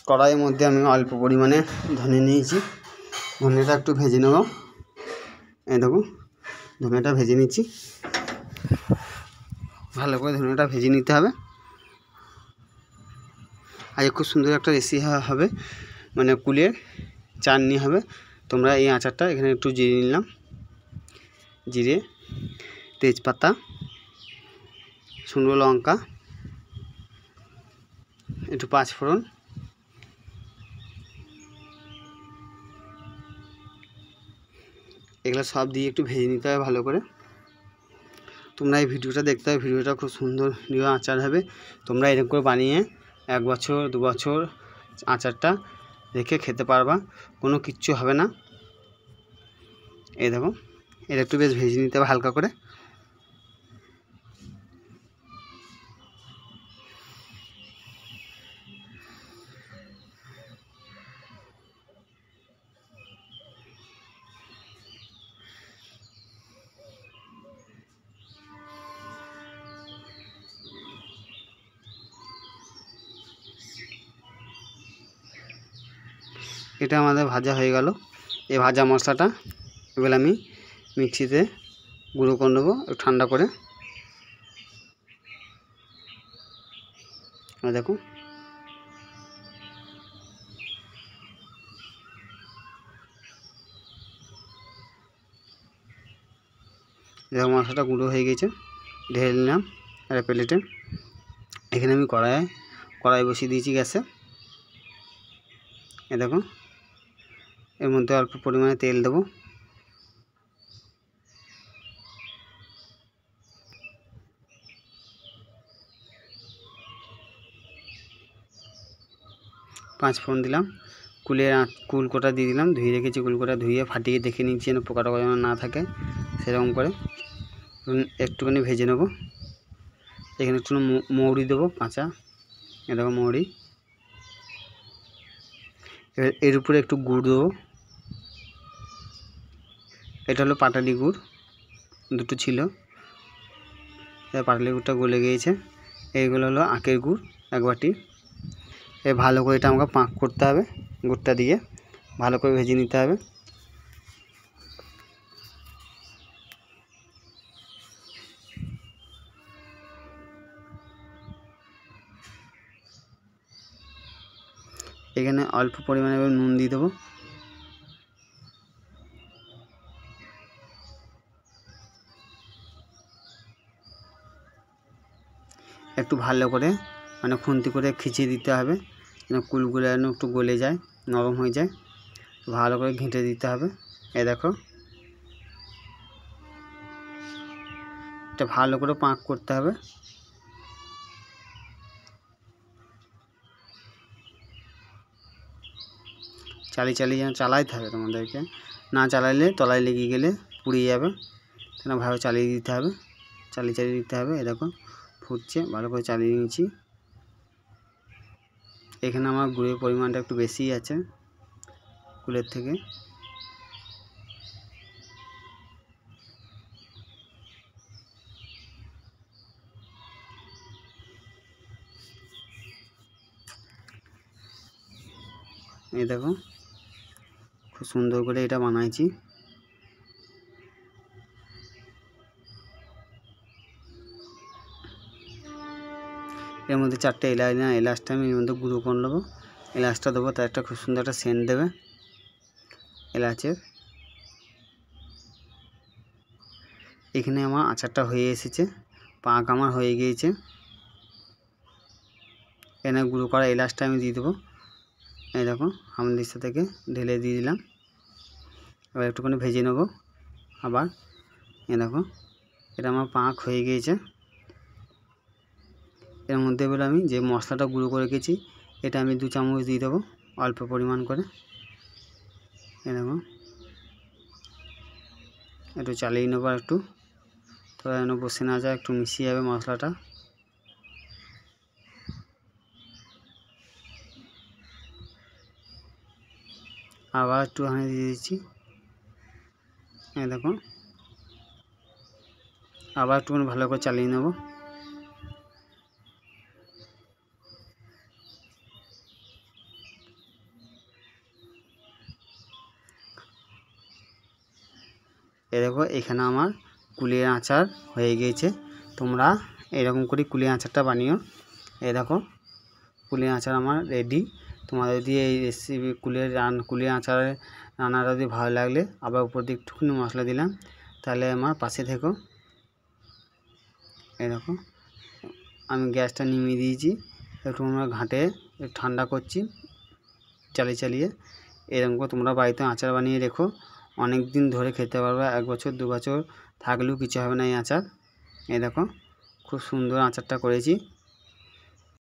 কড়াইয়ের মধ্যে আমি অল্প পরিমাণে ধনে নিয়েছি, ধনেটা একটু ভেজে নেব। এই দেখো ধনেটা ভেজে নিচ্ছি, ভালো করে ধনেটা ভেজে নিতে হবে। আজ খুব সুন্দর একটা রেসিপি হবে, মানে কুলের চাটনি হবে। তোমরা এই আচারটা এখানে একটু জিরে নিলাম, জিরে, তেজপাতা, শুকনো লঙ্কা, একটু পাঁচফোড়ন, এগুলো সব দিয়ে একটু ভেজে নিতে হবে ভালো করে। তোমরা এই ভিডিওটা দেখতে হবে, ভিডিওটা খুব সুন্দর আচার হবে। তোমরা এরকম করে বানিয়ে 1 বছর 2 বছর আচারটা রেখে খেতে পারবা, কোনো কিচ্ছু হবে না। এই দেখো এটা একটু বেশ ভেজে নিতে হবে হালকা করে। এটা আমাদের ভাজা হয়ে গেল। এই ভাজা মশলাটা এবার আমি মিক্সিতে গুঁড়ো করে নেবো একটু ঠান্ডা করে। দেখো দেখো মশলাটা গুঁড়ো হয়ে গেছে, ঢেলে নিলাম একটা প্লেটে। এখানে আমি কড়াই বসিয়ে দিয়েছি গ্যাসে। এ দেখো এর মধ্যে অল্প পরিমাণে তেল দেবো, পাঁচফোড়ন দিলাম, কুলকোটা দিয়ে দিলাম, ধুয়ে রেখেছি কুলকোটা, ধুয়ে ফাটিয়ে দেখে নিচ্ছি যেন পোকা টোকা যেন না থাকে, সেরকম করে একটুখানি ভেজে নেব। এখানে একটু মৌরি দেবো কাঁচা, এ দেখো মৌরি। এর উপরে একটু গুড় দেবো, এটা হলো পাটালি গুড়, দুটো ছিল, পাটালি গুড়টা গলে গিয়েছে। এইগুলো হলো আখের গুড় 1 বাটি। ভালো করে এটা আমাকে পাক করতে হবে, গুড়টা দিয়ে ভালো করে ভেজে নিতে হবে। এখানে অল্প পরিমাণে নুন দিয়ে দেবো, একটু ভালো করে মানে খুন্তি করে খিচিয়ে দিতে হবে যেন কুলগুলো যেন একটু গলে যায়, নরম হয়ে যায়, ভালো করে ঘেঁটে দিতে হবে। এই দেখো এটা ভালো করে পাক করতে হবে। চালিয়ে যেন চালাইতে হবে, তোমাদেরকে না চালাইলে তলায় লেগে গেলে পুড়িয়ে যাবে, সেটা ভালো চালিয়ে দিতে হবে, চালিয়ে দিতে হবে। এই দেখো ফুটছে, ভালো করে চালিয়ে নিয়েছি। এখানে আমার গুড়ের পরিমাণটা একটু বেশি আছে কুলের থেকে। এই দেখো খুব সুন্দর করে এটা বানাইছি। এর মধ্যে 4টে এলাচটা আমি এর মধ্যে গুঁড়ো করে নেবো, এলাচটা দেবো, তার একটা খুব সুন্দর একটা সেন্ট দেবে এলাচের। এখানে আমার আচারটা হয়ে এসেছে, পাক আমার হয়ে গিয়েছে। এখানে গুঁড়ো করা এলাচটা আমি দিয়ে দেবো। এই দেখো হামদিস্তা থেকে ঢেলে দিয়ে দিলাম। এবার একটুখানি ভেজে নেবো আবার। এই দেখো এটা আমার পাক হয়ে গিয়েছে। এর মধ্যে এবার আমি যে মশলাটা গুঁড়ো করে রেখেছি এটা আমি 2 চামচ দিয়ে দেবো অল্প পরিমাণ করে। এই দেখো একটু চালিয়ে নেবো একটু, তো যেন বসে না যায়, একটু মিশিয়ে যাবে মশলাটা। আবার একটুখানি দিয়ে দিচ্ছি। এই দেখো আবার একটুখানি ভালো করে চালিয়ে নেব। এই দেখো এখানে আমার কুলের আচার হয়ে গিয়েছে। তোমরা এরকম করে কুলের আচারটা বানিও। এই দেখো কুলের আচার আমার রেডি। তোমাদের যদি এই রেসিপি কুলের আচারের রান্নাটা যদি ভালো লাগলে আবার উপর দিয়ে একটুখানি মশলা দিলাম, তাহলে আমার পাশে থেকো। এই দেখো আমি গ্যাসটা নিভিয়ে দিয়েছি, একটু আমরা ঘাঁটে ঠান্ডা করছি চালিয়ে। এরকম করে তোমরা বাড়িতে আচার বানিয়ে রেখো, অনেক দিন ধরে খেতে পারবে, 1 বছর 2 বছর থাকলেও কিছু হবে না এই আচার। এই দেখো খুব সুন্দর আচারটা করেছি।